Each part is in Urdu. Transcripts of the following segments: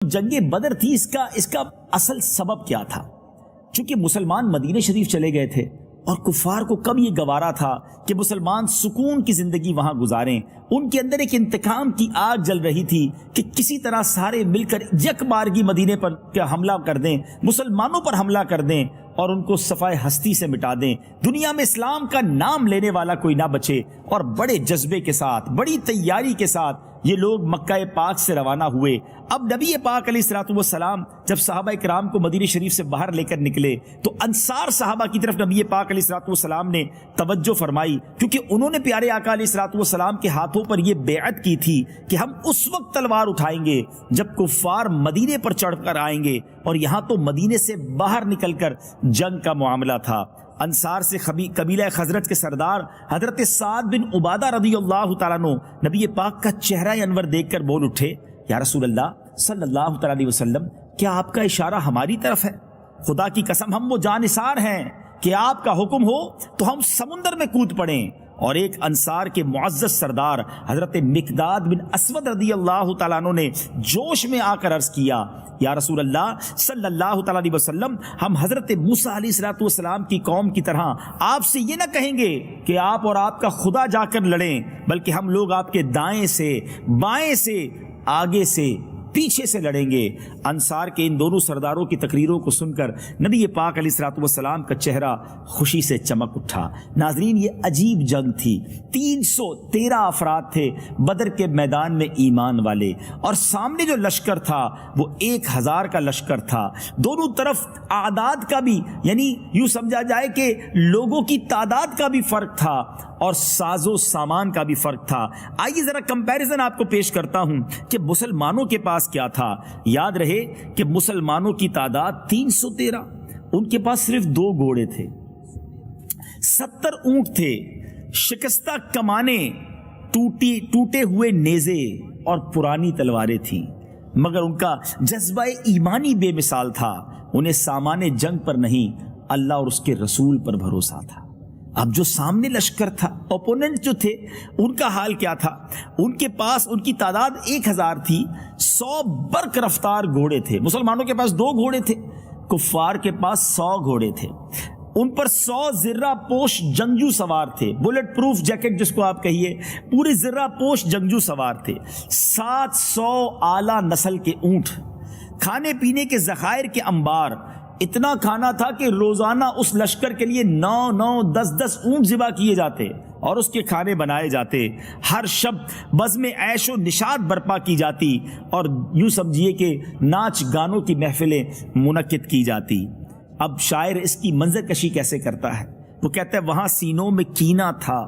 جنگ بدر تھی، اس کا اصل سبب کیا تھا؟ چونکہ مسلمان مدینہ شریف چلے گئے تھے اور کفار کو کب یہ گوارا تھا کہ مسلمان سکون کی زندگی وہاں گزاریں۔ ان کے اندر ایک انتقام کی آگ جل رہی تھی کہ کسی طرح سارے مل کر یک بارگی مدینے پر کیا حملہ کر دیں، مسلمانوں پر حملہ کر دیں اور ان کو صفائے ہستی سے مٹا دیں، دنیا میں اسلام کا نام لینے والا کوئی نہ بچے۔ اور بڑے جذبے کے ساتھ، بڑی تیاری کے ساتھ یہ لوگ مکہ پاک سے روانہ ہوئے۔ اب نبی پاک علیہ الصلوۃ والسلام جب صحابہ کرام کو مدینہ شریف سے باہر لے کر نکلے تو انصار صحابہ کی طرف نبی پاک علیہ الصلوۃ والسلام نے توجہ فرمائی، کیونکہ انہوں نے پیارے آقا علیہ الصلوۃ والسلام کے ہاتھوں پر یہ بیعت کی تھی کہ ہم اس وقت تلوار اٹھائیں گے جب کفار مدینے پر چڑھ کر آئیں گے، اور یہاں تو مدینے سے باہر نکل کر جنگ کا معاملہ تھا۔ انصار سے قبیلہ خزرج کے سردار حضرت سعد بن عبادہ رضی اللہ تعالیٰ عنہ نبی پاک کا چہرہ انور دیکھ کر بول اٹھے، یا رسول اللہ صلی اللہ تعالیٰ علیہ وسلم، کیا آپ کا اشارہ ہماری طرف ہے؟ خدا کی قسم ہم وہ جانثار ہیں کہ آپ کا حکم ہو تو ہم سمندر میں کود پڑیں۔ اور ایک انصار کے معزز سردار حضرت مقداد بن اسود رضی اللہ تعالیٰ عنہ نے جوش میں آ کر عرض کیا، یا رسول اللہ صلی اللہ تعالیٰ علیہ وسلم، ہم حضرت موسیٰ علیہ الصلوۃ والسلام کی قوم کی طرح آپ سے یہ نہ کہیں گے کہ آپ اور آپ کا خدا جا کر لڑیں، بلکہ ہم لوگ آپ کے دائیں سے، بائیں سے، آگے سے، پیچھے سے لڑیں گے۔ انصار کے ان دونوں سرداروں کی تقریروں کو سن کر نبی پاک علیہ الصلوۃ والسلام کا چہرہ خوشی سے چمک اٹھا۔ ناظرین، یہ عجیب جنگ تھی۔ 313 افراد تھے بدر کے میدان میں ایمان والے، اور سامنے جو لشکر تھا وہ 1000 کا لشکر تھا۔ دونوں طرف اعداد کا بھی، یعنی یوں سمجھا جائے کہ لوگوں کی تعداد کا بھی فرق تھا اور ساز و سامان کا بھی فرق تھا۔ آئیے ذرا کمپیریزن آپ کو پیش کرتا ہوں کہ مسلمانوں کے پاس کیا تھا۔ یاد رہے کہ مسلمانوں کی تعداد 313، ان کے پاس صرف 2 گھوڑے تھے، 70 اونٹ تھے، شکستہ کمانیں، ٹوٹے ہوئے نیزے اور پرانی تلواریں تھیں، مگر ان کا جذبہ ایمانی بے مثال تھا۔ انہیں سامان جنگ پر نہیں، اللہ اور اس کے رسول پر بھروسہ تھا۔ اب جو سامنے لشکر تھا، اوپوننٹ جو تھے، ان کا حال کیا تھا؟ ان کے پاس، ان کی تعداد 1000 تھی، 100 برق رفتار گھوڑے تھے۔ مسلمانوں کے پاس 2 گھوڑے تھے، کفار کے پاس 100 گھوڑے تھے۔ ان پر 100 زرہ پوش جنگجو سوار تھے، بلٹ پروف جیکٹ جس کو آپ کہیے، پورے زرہ پوش جنگجو سوار تھے۔ 700 اعلیٰ نسل کے اونٹ، کھانے پینے کے ذخائر کے انبار، اتنا کھانا تھا کہ روزانہ اس لشکر کے لیے 9 10 اونٹ ذبح کیے جاتے اور اس کے کھانے بنائے جاتے۔ ہر شب بزم عیش و نشاط برپا کی جاتی اور یوں سمجھیے کہ ناچ گانوں کی محفلیں منعقد کی جاتی۔ اب شاعر اس کی منظر کشی کیسے کرتا ہے؟ وہ کہتا ہے، وہاں سینوں میں کینہ تھا،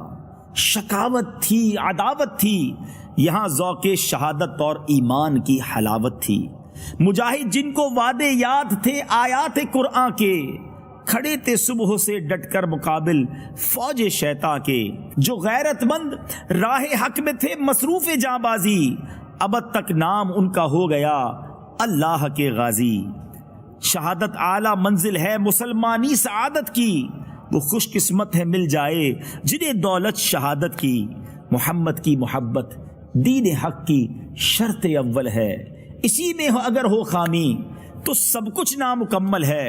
شکاوت تھی، عداوت تھی، یہاں ذوق شہادت اور ایمان کی حلاوت تھی۔ مجاہد جن کو وعدے یاد تھے آیات قرآن کے، کھڑے تھے صبح سے ڈٹ کر مقابل فوج شیطان کے، جو غیرت مند راہ حق میں تھے مصروف جاں بازی، ابد تک نام ان کا ہو گیا اللہ کے غازی۔ شہادت اعلیٰ منزل ہے مسلمانی سعادت کی، وہ خوش قسمت ہے مل جائے جنہیں دولت شہادت کی۔ محمد کی محبت دین حق کی شرط اول ہے، اسی میں اگر ہو خامی تو سب کچھ نامکمل ہے۔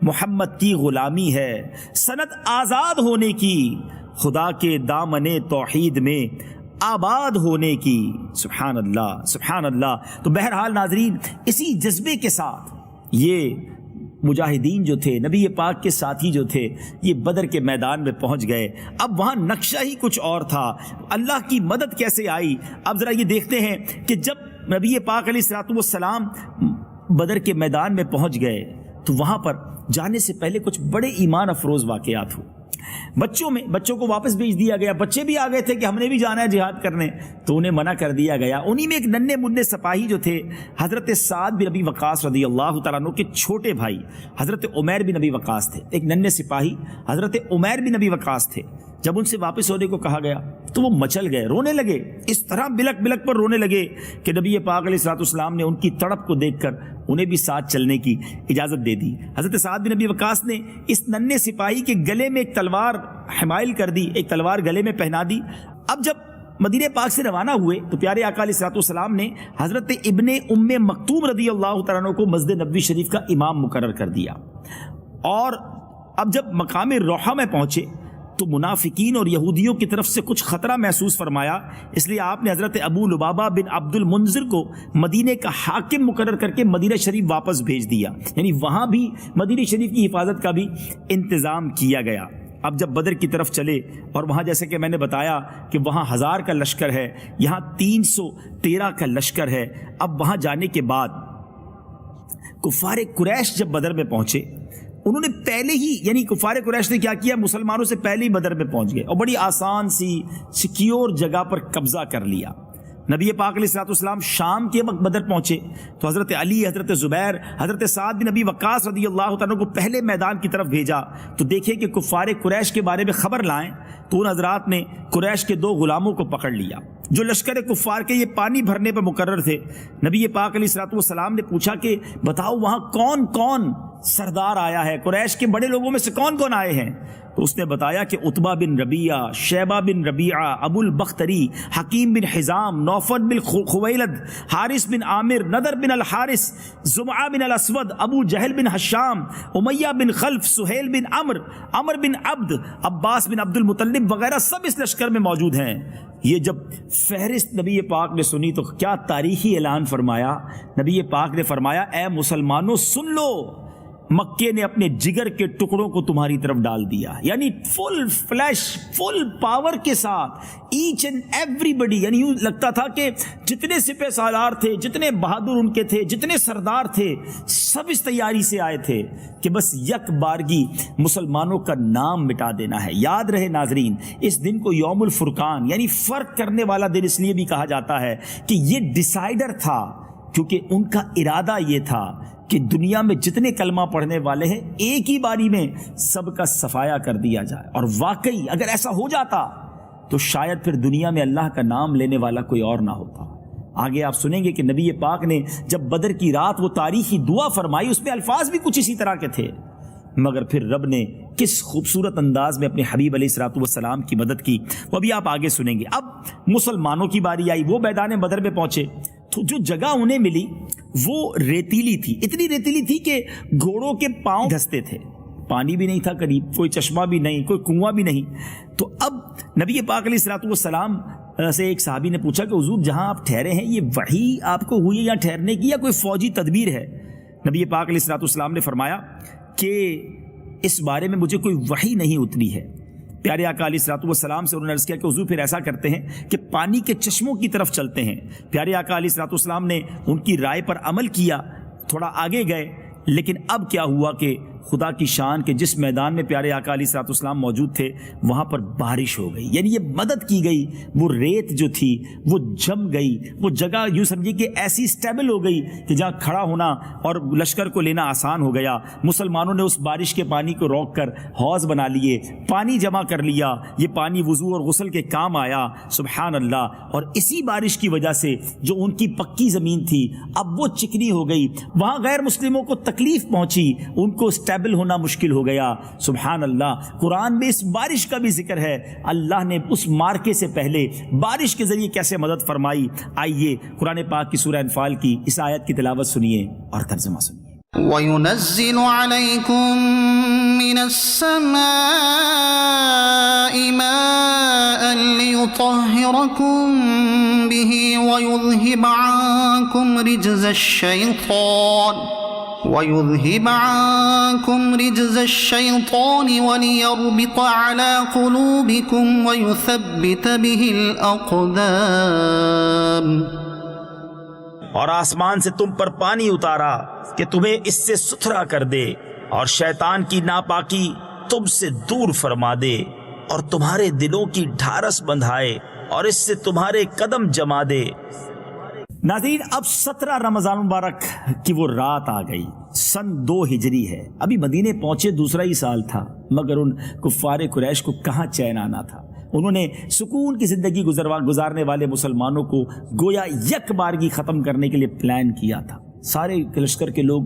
محمد کی غلامی ہے سند آزاد ہونے کی، خدا کے دامن توحید میں آباد ہونے کی۔ سبحان اللہ، سبحان اللہ۔ تو بہرحال ناظرین، اسی جذبے کے ساتھ یہ مجاہدین جو تھے، نبی پاک کے ساتھی جو تھے، یہ بدر کے میدان میں پہنچ گئے۔ اب وہاں نقشہ ہی کچھ اور تھا، اللہ کی مدد کیسے آئی؟ اب ذرا یہ دیکھتے ہیں کہ جب نبی پاک علیہ الصلوۃ والسلام بدر کے میدان میں پہنچ گئے تو وہاں پر جانے سے پہلے کچھ بڑے ایمان افروز واقعات ہوئے۔ بچوں کو واپس بھیج دیا گیا۔ بچے بھی آ گئے تھے کہ ہم نے بھی جانا ہے جہاد کرنے، تو انہیں منع کر دیا گیا۔ انہی میں ایک ننھے منھے سپاہی جو تھے، حضرت سعد بن ابی وقاص رضی اللہ تعالیٰ عنہ کے چھوٹے بھائی حضرت عمیر بن ابی وقاص تھے۔ ایک ننھے سپاہی حضرت عمیر بن ابی وقاص تھے۔ جب ان سے واپس ہونے کو کہا گیا تو وہ مچل گئے، رونے لگے، اس طرح بلک بلک پر رونے لگے کہ نبی پاک علیہ الصلوۃ والسلام نے ان کی تڑپ کو دیکھ کر انہیں بھی ساتھ چلنے کی اجازت دے دی۔ حضرت سعد بن ابی وقاص نے اس ننھے سپاہی کے گلے میں ایک تلوار حمائل کر دی، ایک تلوار گلے میں پہنا دی۔ اب جب مدینہ پاک سے روانہ ہوئے تو پیارے آقا علیہ الصلوۃ والسلام نے حضرت ابن ام مکتوم رضی اللہ تعالیٰ عنہ کو مسجد نبوی شریف کا امام مقرر کر دیا. اور اب جب مقام روحہ میں پہنچے تو منافقین اور یہودیوں کی طرف سے کچھ خطرہ محسوس فرمایا، اس لیے آپ نے حضرت ابو لبابہ بن عبد المنذر کو مدینہ کا حاکم مقرر کر کے مدینہ شریف واپس بھیج دیا. یعنی وہاں بھی مدینہ شریف کی حفاظت کا بھی انتظام کیا گیا. اب جب بدر کی طرف چلے اور وہاں جیسے کہ میں نے بتایا کہ وہاں 1000 کا لشکر ہے، یہاں 313 کا لشکر ہے. اب وہاں جانے کے بعد کفار قریش جب بدر میں پہنچے، انہوں نے پہلے ہی یعنی کفار قریش نے کیا کیا، مسلمانوں سے پہلے ہی بدر میں پہنچ گئے اور بڑی آسان سی سیکیور جگہ پر قبضہ کر لیا. نبی پاک علیہ الصلوۃ والسلام شام کے وقت بدر پہنچے تو حضرت علی، حضرت زبیر، حضرت سعد بن ابی وقاص رضی اللہ تعالیٰ کو پہلے میدان کی طرف بھیجا تو دیکھے کہ کفار قریش کے بارے میں خبر لائیں. تو ان حضرات نے قریش کے 2 غلاموں کو پکڑ لیا جو لشکر کفار کے یہ پانی بھرنے پر مقرر تھے. نبی پاک علیہ الصلوۃ والسلام نے پوچھا کہ بتاؤ وہاں کون کون سردار آیا ہے، قریش کے بڑے لوگوں میں سے کون کون آئے ہیں؟ تو اس نے بتایا کہ عتبہ بن ربیعہ، شیبہ بن ربیعہ، ابو البختری، حکیم بن حزام، نوفل بن خویلد، حارث بن عامر، نضر بن الحارث، زمعہ بن الاسود، ابو جہل بن حشام، امیہ بن خلف، سہیل بن عمر بن عبد، عباس بن عبد المطلب وغیرہ سب اس لشکر میں موجود ہیں. یہ جب فہرست نبی پاک نے سنی تو کیا تاریخی اعلان فرمایا. نبی پاک نے فرمایا اے مسلمانوں سن لو، مکے نے اپنے جگر کے ٹکڑوں کو تمہاری طرف ڈال دیا. یعنی فل فلیش، فل پاور کے ساتھ ایچ اینڈ ایوری بڈی، یعنی یوں لگتا تھا کہ جتنے سپہ سالار تھے، جتنے بہادر ان کے تھے، جتنے سردار تھے، سب اس تیاری سے آئے تھے کہ بس یک بارگی مسلمانوں کا نام مٹا دینا ہے. یاد رہے ناظرین، اس دن کو یوم الفرقان یعنی فرق کرنے والا دن اس لیے بھی کہا جاتا ہے کہ یہ ڈیسائیڈر تھا، کیونکہ ان کا ارادہ یہ تھا کہ دنیا میں جتنے کلمہ پڑھنے والے ہیں ایک ہی باری میں سب کا صفایا کر دیا جائے. اور واقعی اگر ایسا ہو جاتا تو شاید پھر دنیا میں اللہ کا نام لینے والا کوئی اور نہ ہوتا. آگے آپ سنیں گے کہ نبی پاک نے جب بدر کی رات وہ تاریخی دعا فرمائی، اس میں الفاظ بھی کچھ اسی طرح کے تھے، مگر پھر رب نے کس خوبصورت انداز میں اپنے حبیب علیہ الصلوۃ والسلام کی مدد کی، وہ بھی آپ آگے سنیں گے. اب مسلمانوں کی باری آئی، وہ میدان بدر میں پہنچے تو جو جگہ انہیں ملی وہ ریتیلی تھی، اتنی ریتیلی تھی کہ گھوڑوں کے پاؤں دھستے تھے. پانی بھی نہیں تھا قریب، کوئی چشمہ بھی نہیں، کوئی کنواں بھی نہیں. تو اب نبی پاک علیہ الصلوۃ والسلام سے ایک صحابی نے پوچھا کہ حضور جہاں آپ ٹھہرے ہیں یہ وحی آپ کو ہوئی ہے یا ٹھہرنے کی یا کوئی فوجی تدبیر ہے؟ نبی پاک علیہ الصلوۃ والسلام نے فرمایا کہ اس بارے میں مجھے کوئی وحی نہیں اتری ہے. پیارے آقا علیہ الصلوۃ والسلام سے انہوں نے عرض کیا کہ حضور پھر ایسا کرتے ہیں کہ پانی کے چشموں کی طرف چلتے ہیں. پیارے آقا علیہ الصلوۃ والسلام نے ان کی رائے پر عمل کیا، تھوڑا آگے گئے. لیکن اب کیا ہوا کہ خدا کی شان کے جس میدان میں پیارے آقا علیہ الصلوۃ والسلام موجود تھے وہاں پر بارش ہو گئی. یعنی یہ مدد کی گئی، وہ ریت جو تھی وہ جم گئی، وہ جگہ یوں سمجھیے کہ ایسی سٹیبل ہو گئی کہ جہاں کھڑا ہونا اور لشکر کو لینا آسان ہو گیا. مسلمانوں نے اس بارش کے پانی کو روک کر حوض بنا لیے، پانی جمع کر لیا. یہ پانی وضو اور غسل کے کام آیا. سبحان اللہ. اور اسی بارش کی وجہ سے جو ان کی پکی زمین تھی اب وہ چکنی ہو گئی. وہاں غیر مسلموں کو تکلیف پہنچی، ان کو اسٹیبل ہونا مشکل ہو گیا. سبحان اللہ. قرآن میں اس بارش کا بھی ذکر ہے، اللہ نے اس مارکے سے پہلے بارش کے ذریعے کیسے مدد فرمائی. آئیے قرآن پاک کی سورہ انفال کی اس آیت کی تلاوت سنیے اور ترجمہ سنیے. وَيُنَزِّلُ عَلَيْكُم مِّنَ السَّمَاءِ مَاءً لِّيُطَهِّرَكُم بِهِ وَيُذْهِبَ عَنكُمْ رِجْزَ الشَّيْطَانِ وَلِيَرْبِطَ عَلَى قُلُوبِكُمْ وَيُثَبِّتَ بِهِ الْأَقْدَامَ. اور آسمان سے تم پر پانی اتارا کہ تمہیں اس سے ستھرا کر دے اور شیطان کی ناپاکی تم سے دور فرما دے اور تمہارے دلوں کی ڈھارس بندھائے اور اس سے تمہارے قدم جما دے. ناظرین اب 17 رمضان مبارک کی وہ رات آ گئی. سن 2 ہجری ہے. ابھی مدینے پہنچے دوسرا ہی سال تھا، مگر ان کفار قریش کو کہاں چین آنا تھا. انہوں نے سکون کی زندگی گزارنے والے مسلمانوں کو گویا یک بارگی ختم کرنے کے لیے پلان کیا تھا. سارے لشکر کے لوگ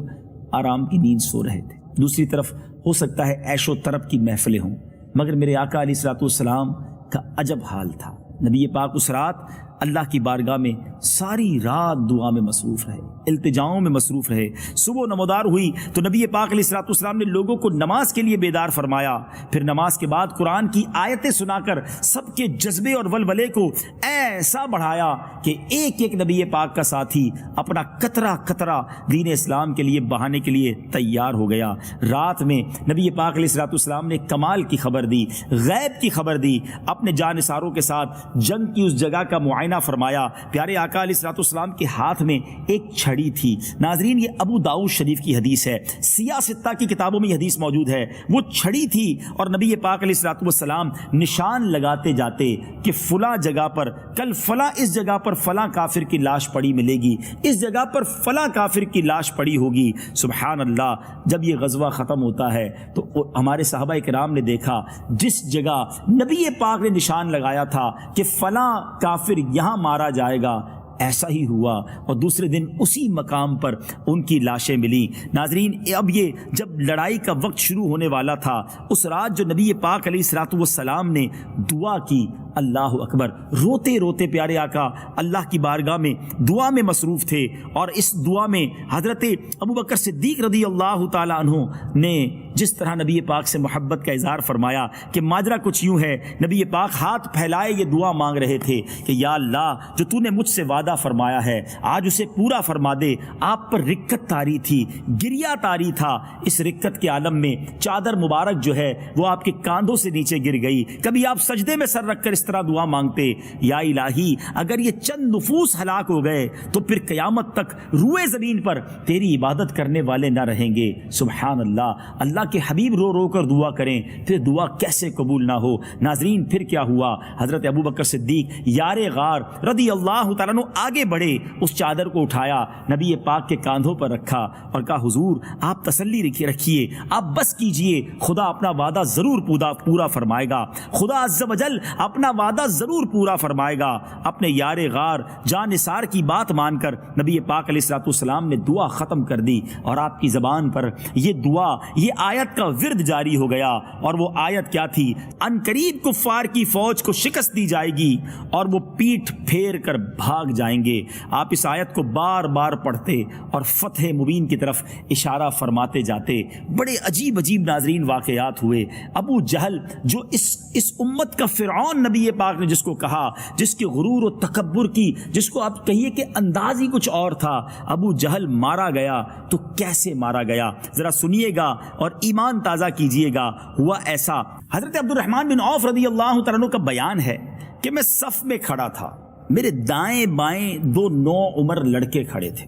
آرام کی نیند سو رہے تھے. دوسری طرف ہو سکتا ہے عیش و طرب کی محفلیں ہوں، مگر میرے آقا علیہ الصلوۃ والسلام کا عجب حال تھا. نبی پاک اس رات اللہ کی بارگاہ میں ساری رات دعا میں مصروف رہے، التجاؤں میں مصروف رہے۔ صبح نمودار ہوئی تو نبی پاک علیہ الصلوۃ والسلام نے لوگوں کو نماز کے لیے بیدار فرمایا، پھر نماز کے بعد قرآن کی آیتیں سنا کر سب کے جذبے اور ولولے کو ایسا بڑھایا کہ ایک ایک نبی پاک کا ساتھی اپنا قطرہ قطرہ دین اسلام کے لیے بہانے کے لیے تیار ہو گیا۔ رات میں نبی پاک علیہ الصلوۃ والسلام نے کمال کی خبر دی، غیب کی خبر دی، اپنے جانثاروں کے ساتھ جنگ کی اس جگہ کا معائنہ فرمایا۔ پیارے آقا علیہ الصلوۃ والسلام کے ہاتھ میں ایک چھڑی تھی۔ ناظرین، یہ ابو داؤد شریف کی حدیث ہے، سیاہ ستہ کی کتابوں میں یہ حدیث موجود ہے۔ وہ چھڑی تھی اور نبی پاک علیہ الصلوۃ والسلام نشان لگاتے جاتے کہ فلاں جگہ پر کل فلاں اس جگہ پر فلاں کافر کی لاش پڑی ملے گی، اس جگہ پر فلاں کافر کی لاش پڑی ہوگی۔ سبحان اللہ، جب یہ غزوہ ختم ہوتا ہے تو ہمارے صحابہ کرام نے دیکھا جس جگہ نبی پاک نے نشان لگایا تھا کہ فلاں کافر یہاں مارا جائے گا، ایسا ہی ہوا اور دوسرے دن اسی مقام پر ان کی لاشیں ملی۔ ناظرین، اب یہ جب لڑائی کا وقت شروع ہونے والا تھا، اس رات جو نبی پاک علیہ الصلوۃ والسلام نے دعا کی، اللہ اکبر، روتے روتے پیارے آقا اللہ کی بارگاہ میں دعا میں مصروف تھے، اور اس دعا میں حضرت ابوبکر صدیق رضی اللہ تعالی عنہ نے جس طرح نبی پاک سے محبت کا اظہار فرمایا کہ ماجرا کچھ یوں ہے، نبی پاک ہاتھ پھیلائے یہ دعا مانگ رہے تھے کہ یا اللہ، جو تو نے مجھ سے وعدہ فرمایا ہے آج اسے پورا فرما دے۔ آپ پر رکت طاری تھی، گریا طاری تھا، اس رکت کے عالم میں چادر مبارک جو ہے وہ آپ کے کاندھوں سے نیچے گر گئی۔ کبھی آپ سجدے میں سر رکھ کر اس طرح دعا مانگتے، یا الہی، اگر یہ چند نفوس ہلاک ہو گئے تو پھر قیامت تک روئے زمین پر تیری عبادت کرنے والے نہ رہیں گے۔ سبحان اللہ، اللہ کے حبیب رو رو کر دعا کریں، پھر دعا کیسے قبول نہ ہو۔ ناظرین، پھر کیا ہوا؟ حضرت ابوبکر صدیق یار غار رضی اللہ تعالیٰ عنہ آگے بڑھے، اس چادر کو اٹھایا، نبی پاک کے کاندھوں پر رکھا اور کہا حضور آپ تسلی رکھیے، آپ بس کیجئے، خدا اپنا وعدہ ضرور پورا فرمائے گا، خدا عز و جل اپنا وعدہ ضرور پورا فرمائے گا۔ اپنے یار غار جان نثار کی بات مان کر نبی پاک علیہ الصلوۃ والسلام نے دعا ختم کر دی، اور آپ کی زبان پر یہ دعا، یہ آیت کا ورد جاری ہو گیا۔ اور وہ آیت کیا تھی؟ ان قریب کفار کی فوج کو شکست دی جائے گی اور وہ پیٹھ پھیر کر بھاگ جائیں گے۔ آپ اس آیت کو بار بار پڑھتے اور فتح مبین کی طرف اشارہ فرماتے جاتے۔ بڑے عجیب عجیب ناظرین واقعات ہوئے۔ ابو جہل جو اس امت کا فرعون نبی پاک نے جس کو کہا، جس کے غرور و تکبر کی، جس کو آپ کہیے کہ انداز ہی کچھ اور تھا، ابو جہل مارا گیا تو کیسے مارا گیا؟ ذرا سنیے گا اور ایمان تازہ کیجئے گا۔ ہوا ایسا، حضرت عبد الرحمن بن عوف رضی اللہ تعالیٰ عنہ کا بیان ہے کہ میں صف میں کھڑا تھا، میرے دائیں بائیں دو نوعمر لڑکے کھڑے تھے۔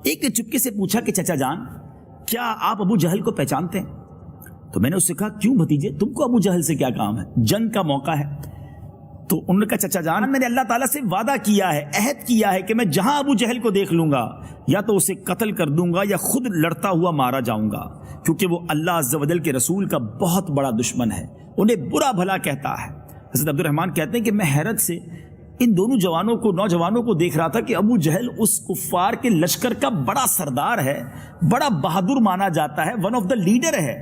ایک نے چپکے سے پوچھا کہ چچا جان، کیا آپ ابو جہل کو پہچانتے ہیں؟ تو میں نے اس سے کہا کیوں بھتیجے، تم کو ابو جہل سے کیا کام ہے، جنگ کا موقع ہے۔ تو انہوں نے کہا چچا جان، میں نے اللہ تعالیٰ سے وعدہ کیا ہے، عہد کیا ہے کہ میں جہاں ابو جہل کو دیکھ لوں گا یا تو اسے قتل کر دوں گا یا خود لڑتا ہوا مارا جاؤں گا، کیونکہ وہ اللہ عز و جل کے رسول کا بہت بڑا دشمن ہے، انہیں برا بھلا کہتا ہے۔ حضرت عبد الرحمن کہتے ہیں کہ میں حیرت سے ان دونوں نوجوانوں کو دیکھ رہا تھا کہ ابو جہل اس کفار کے لشکر کا بڑا سردار ہے، بڑا بہادر مانا جاتا ہے، ون آف دا لیڈر ہے،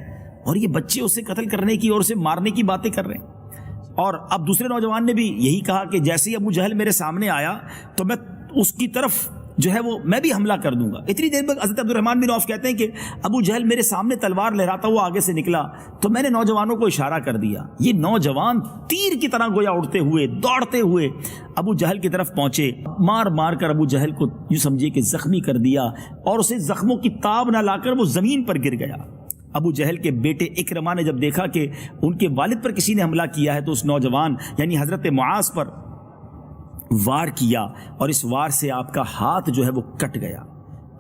اور یہ بچے اسے قتل کرنے کی اور اسے مارنے کی باتیں کر رہے ہیں۔ اور اب دوسرے نوجوان نے بھی یہی کہا کہ جیسے ہی ابو جہل میرے سامنے آیا تو میں اس کی طرف جو ہے وہ میں بھی حملہ کر دوں گا۔ اتنی دیر میں حضرت عبد الرحمن بن عوف کہتے ہیں کہ ابو جہل میرے سامنے تلوار لہراتا ہوا آگے سے نکلا تو میں نے نوجوانوں کو اشارہ کر دیا، یہ نوجوان تیر کی طرح گویا اڑتے ہوئے دوڑتے ہوئے ابو جہل کی طرف پہنچے، مار مار کر ابو جہل کو یوں سمجھے کہ زخمی کر دیا اور اسے زخموں کی تاب نہ لا کر وہ زمین پر گر گیا۔ ابو جہل کے بیٹے اکرمہ نے جب دیکھا کہ ان کے والد پر کسی نے حملہ کیا ہے تو اس نوجوان یعنی حضرت معاذ پر وار کیا اور اس وار سے آپ کا ہاتھ جو ہے وہ کٹ گیا۔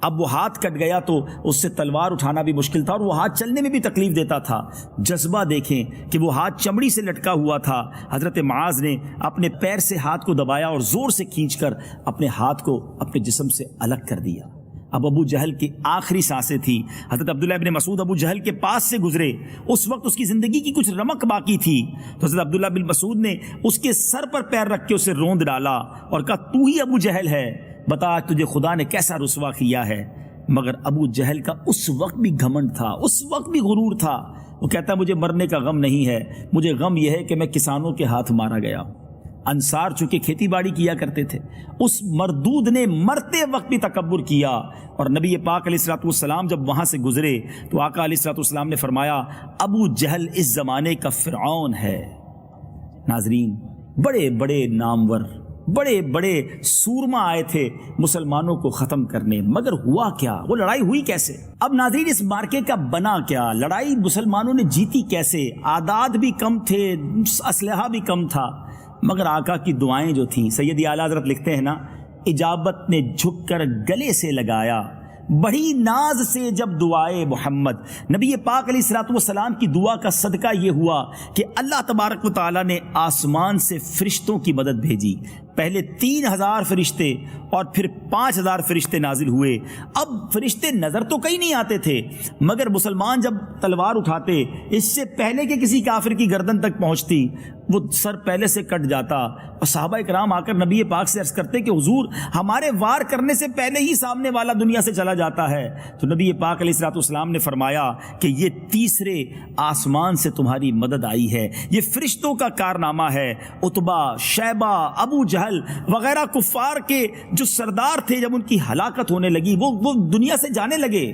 اب وہ ہاتھ کٹ گیا تو اس سے تلوار اٹھانا بھی مشکل تھا اور وہ ہاتھ چلنے میں بھی تکلیف دیتا تھا۔ جذبہ دیکھیں کہ وہ ہاتھ چمڑی سے لٹکا ہوا تھا۔ حضرت معاذ نے اپنے پیر سے ہاتھ کو دبایا اور زور سے کھینچ کر اپنے ہاتھ کو اپنے جسم سے الگ کر دیا۔ اب ابو جہل کی آخری سانسیں تھی۔ حضرت عبداللہ ابن مسعود ابو جہل کے پاس سے گزرے، اس وقت اس کی زندگی کی کچھ رمق باقی تھی، تو حضرت عبداللہ بن مسعود نے اس کے سر پر پیر رکھ کے اسے روند ڈالا اور کہا تو ہی ابو جہل ہے، بتا آج تجھے خدا نے کیسا رسوا کیا ہے۔ مگر ابو جہل کا اس وقت بھی گھمنڈ تھا، اس وقت بھی غرور تھا۔ وہ کہتا مجھے مرنے کا غم نہیں ہے، مجھے غم یہ ہے کہ میں کسانوں کے ہاتھ مارا گیا۔ انصار چونکہ کھیتی باڑی کیا کرتے تھے، اس مردود نے مرتے وقت بھی تکبر کیا، اور نبی پاک علیہ الصلوۃ والسلام جب وہاں سے گزرے تو آقا علیہ الصلوۃ والسلام نے فرمایا ابو جہل اس زمانے کا فرعون ہے۔ ناظرین، بڑے بڑے نامور، بڑے بڑے سورما آئے تھے مسلمانوں کو ختم کرنے، مگر ہوا کیا؟ وہ لڑائی ہوئی کیسے؟ اب ناظرین، اس مارکے کا بنا کیا؟ لڑائی مسلمانوں نے جیتی کیسے؟ اعداد بھی کم تھے، اسلحہ بھی کم تھا، مگر آقا کی دعائیں جو تھیں، سیدی اعلیٰ حضرت لکھتے ہیں نا، اجابت نے جھک کر گلے سے لگایا، بڑی ناز سے جب دعائے محمد۔ نبی پاک علیہ الصلوۃ والسلام کی دعا کا صدقہ یہ ہوا کہ اللہ تبارک و تعالیٰ نے آسمان سے فرشتوں کی مدد بھیجی۔ پہلے 3000 فرشتے اور پھر 5000 فرشتے نازل ہوئے۔ اب فرشتے نظر تو کہیں نہیں آتے تھے، مگر مسلمان جب تلوار اٹھاتے، اس سے پہلے کہ کسی کافر کی گردن تک پہنچتی وہ سر پہلے سے کٹ جاتا، اور صحابہ کرام آ کر نبی پاک سے عرض کرتے کہ حضور ہمارے وار کرنے سے پہلے ہی سامنے والا دنیا سے چلا جاتا ہے۔ تو نبی پاک علیہ الصلوۃ والسلام نے فرمایا کہ یہ تیسرے آسمان سے تمہاری مدد آئی ہے، یہ فرشتوں کا کارنامہ ہے۔ عتبہ، شیبہ، ابو جہل وغیرہ کفار کے جو سردار تھے، جب ان کی ہلاکت ہونے لگی، وہ دنیا سے جانے لگے،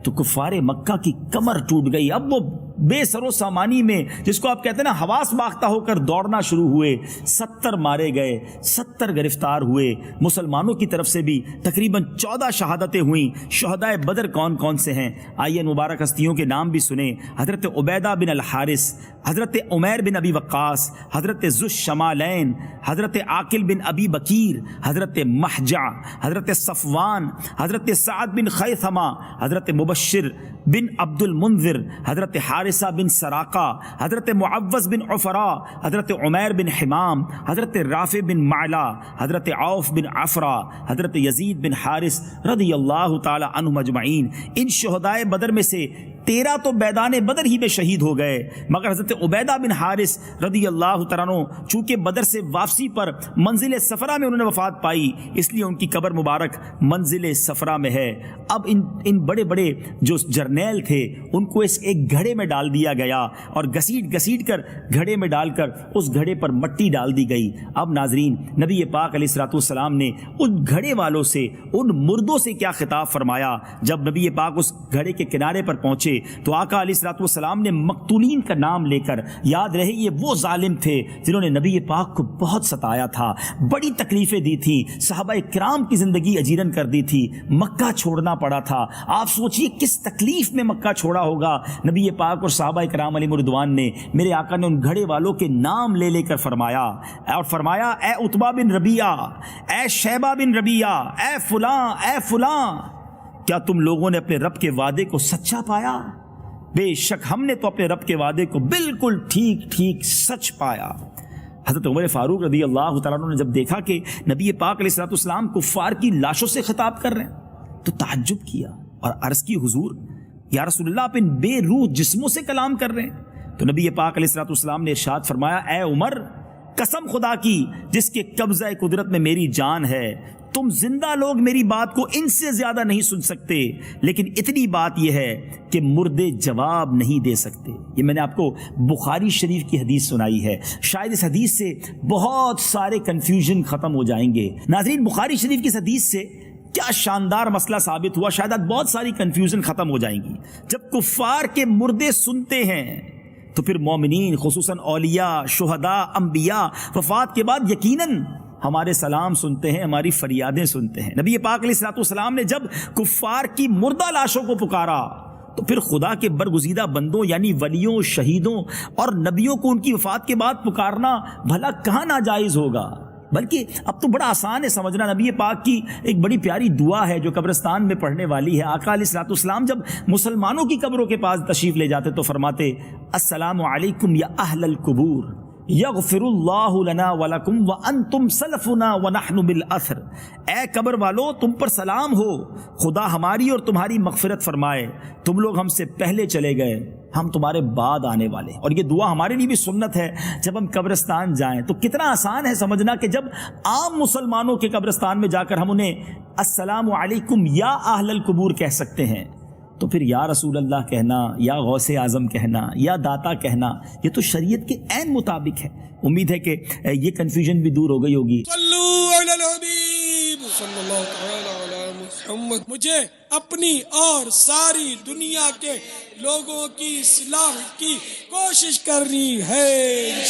تو کفار مکہ کی کمر ٹوٹ گئی۔ اب وہ بے سر و سامانی میں، جس کو آپ کہتے ہیں نا، حواس باختہ ہو کر دوڑنا شروع ہوئے۔ 70 مارے گئے، 70 گرفتار ہوئے۔ مسلمانوں کی طرف سے بھی تقریباً 14 شہادتیں ہوئیں۔ شہدائے بدر کون کون سے ہیں؟ آئیے مبارک ہستیوں کے نام بھی سنیں۔ حضرت عبیدہ بن الحارث، حضرت عمیر بن ابی وقاص، حضرت ذو الشمالین، حضرت عاقل بن ابی بکیر، حضرت محجع، حضرت صفوان، حضرت سعد بن خیثمہ، حضرت مبشر بن عبد المنذر، حضرت حارثہ بن سراقہ، حضرت معوذ بن عفراء، حضرت عمیر بن حمام، حضرت رافع بن معلا، حضرت عوف بن عفرا، حضرت یزید بن حارث رضی اللہ تعالی عنہم اجمعین۔ ان شہدائے بدر میں سے 13 تو میدان بدر ہی میں شہید ہو گئے، مگر حضرت عبیدہ بن حارث رضی اللہ تعالیٰ عنہ چونکہ بدر سے واپسی پر منزل صفرا میں انہوں نے وفات پائی، اس لیے ان کی قبر مبارک منزل صفرا میں ہے۔ اب ان بڑے بڑے جو جرنیل تھے ان کو اس ایک گھڑے میں ڈال دیا گیا، اور گھسیٹ کر گھڑے میں ڈال کر اس گھڑے پر مٹی ڈال دی گئی۔ اب ناظرین، نبی پاک علیہ الصلوۃ والسلام نے ان گھڑے والوں سے، ان مردوں سے کیا خطاب فرمایا؟ جب نبی پاک اس گھڑے کے کنارے پر پہنچے تو آقا علیہ الصلوۃ والسلام نے مقتولین کا نام لے کر، یاد رہے یہ وہ ظالم تھے جنہوں نے نبی پاک کو بہت ستایا تھا، بڑی تکلیفیں دی تھیں، صحابہ کرام کی زندگی اجیرن کر دی تھی، مکہ چھوڑنا پڑا تھا۔ آپ سوچئے کس تکلیف میں مکہ چھوڑا ہوگا نبی پاک اور صحابہ کرام علیہم رضوان نے۔ میرے آقا نے ان گھڑے والوں کے نام لے لے کر فرمایا، اور فرمایا اے عتبہ بن ربیعہ، اے شیبہ بن ربیعہ، اے فلاں، اے فلاں، کیا تم لوگوں نے اپنے رب کے وعدے کو سچا پایا؟ بے شک ہم نے تو اپنے رب کے وعدے کو بالکل ٹھیک سچ پایا۔ حضرت عمر فاروق رضی اللہ تعالیٰ عنہ نے جب دیکھا کہ نبی پاک علیہ الصلوۃ والسلام کفار کی لاشوں سے خطاب کر رہے ہیں تو تعجب کیا اور عرض کی حضور یا رسول اللہ، آپ ان بے روح جسموں سے کلام کر رہے ہیں؟ تو نبی پاک علیہ الصلوۃ والسلام نے ارشاد فرمایا، اے عمر، قسم خدا کی جس کے قبضہ قدرت میں میری جان ہے، تم زندہ لوگ میری بات کو ان سے زیادہ نہیں سن سکتے، لیکن اتنی بات یہ ہے کہ مردے جواب نہیں دے سکتے۔ یہ میں نے آپ کو بخاری شریف کی حدیث سنائی ہے، شاید اس حدیث سے بہت سارے کنفیوژن ختم ہو جائیں گے۔ ناظرین، بخاری شریف کی اس حدیث سے کیا شاندار مسئلہ ثابت ہوا، شاید بہت ساری کنفیوژن ختم ہو جائیں گی۔ جب کفار کے مردے سنتے ہیں تو پھر مومنین، خصوصاً اولیاء، شہداء، انبیاء وفات کے بعد یقیناً ہمارے سلام سنتے ہیں، ہماری فریادیں سنتے ہیں۔ نبی پاک علیہ الصلوۃ والسلام نے جب کفار کی مردہ لاشوں کو پکارا تو پھر خدا کے برگزیدہ بندوں یعنی ولیوں، شہیدوں اور نبیوں کو ان کی وفات کے بعد پکارنا بھلا کہاں ناجائز ہوگا؟ بلکہ اب تو بڑا آسان ہے سمجھنا۔ نبی پاک کی ایک بڑی پیاری دعا ہے جو قبرستان میں پڑھنے والی ہے۔ آقا علیہ الصلوۃ والسلام جب مسلمانوں کی قبروں کے پاس تشریف لے جاتے تو فرماتے، السلام علیکم یا اہل القبور، یغفر اللہ لنا ولکم وانتم سلفنا ونحن بالاثر۔ اے قبر والو، تم پر سلام ہو، خدا ہماری اور تمہاری مغفرت فرمائے، تم لوگ ہم سے پہلے چلے گئے، ہم تمہارے بعد آنے والے۔ اور یہ دعا ہمارے لیے بھی سنت ہے، جب ہم قبرستان جائیں تو کتنا آسان ہے سمجھنا کہ جب عام مسلمانوں کے قبرستان میں جا کر ہم انہیں السلام علیکم یا اہل القبور کہہ سکتے ہیں، تو پھر یا رسول اللہ کہنا یا غوث اعظم کہنا یا داتا کہنا یہ تو شریعت کے عین مطابق ہے. امید ہے کہ یہ کنفیوژن بھی دور ہو گئی ہوگی. صلو علی الحبیب صلی اللہ تعالی علی محمد. مجھے اپنی اور ساری دنیا کے لوگوں کی اصلاح کی کوشش کرنی ہے.